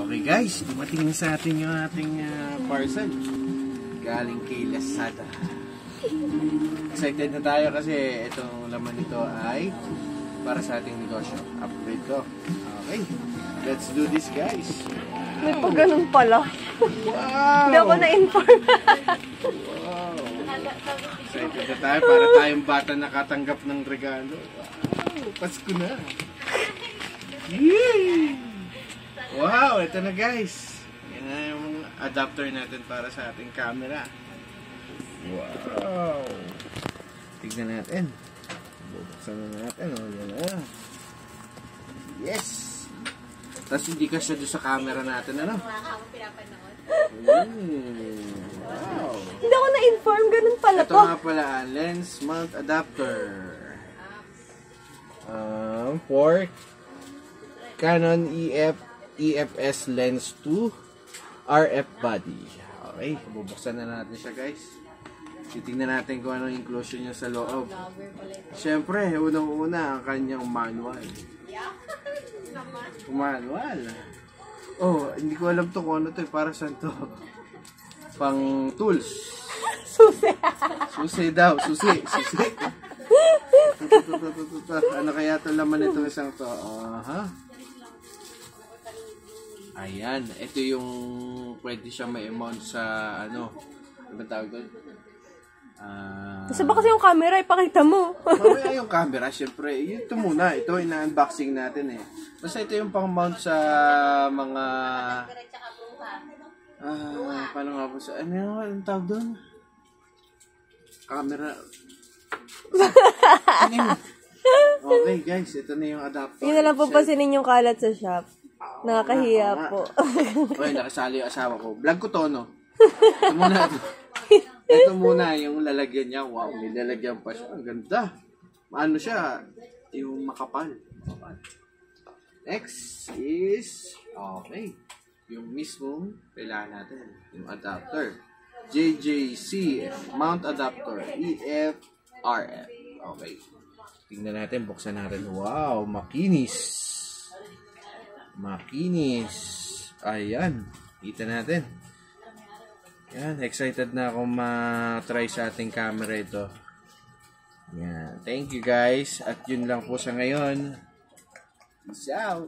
Okay guys, dumating na sa atin yung ating parcel. Galing kay Lazada. Excited na tayo kasi itong laman nito ay para sa ating negosyo. Upgrade ko. Okay, let's do this guys. May pa ganun pala. Wow! Hindi ako na-inform. Wow! Excited na tayo para tayong bata nakatanggap ng regalo. Wow! Pasko na! Yay! Wow! Ito na guys! Yan na yung adapter natin para sa ating camera. Wow! Tignan natin. Bubuksan na natin. O, yan na. Yes! Tapos hindi ka siya doon sa camera natin, ano? Wow! Hindi ako na-inform. Ganun pala Ito to. nga pala, lens mount adapter. For Canon EFS lens 2 RF body. Okay, bubuksan na natin siya guys. Titingnan natin kung anong inclusion niya sa loob. Siyempre, unang-una ang kanyang manual. Manual. Oh, hindi ko alam to kung ano to, para saan to. Pang tools. Susi. Susi daw, susi. Ano kaya ito laman nito isang to? Ayan, ito yung pwede siya ma-mount sa ano ba tawag doon? Kasi ba kasi yung camera, ipakita mo. Mamaya yung camera, syempre. Ito muna, ito ina-unboxing natin eh. Basta ito yung pang-mount sa mga paano nga po sa ano yung tawag doon? Camera. Okay guys, ito na yung adapter. Yun na lang po pasinin yung kalat sa shop. Nakakahiya po. Okay, nakasali yung asawa ko. Vlog ko to, no? Ito muna. Ito muna yung lalagyan niya. Wow, may lalagyan pa siya. Ang ganda. Ano siya? Yung makapal. Next is, okay, yung mismong kailangan natin. Yung adapter. JJC mount adapter. EFRF. Okay. Tingnan natin, buksan natin. Wow, makinis. Makinis. Ayan. Kita natin. Yan. Excited na ako ma-try sa ating camera ito. Yan. Thank you guys. At yun lang po sa ngayon. Peace out.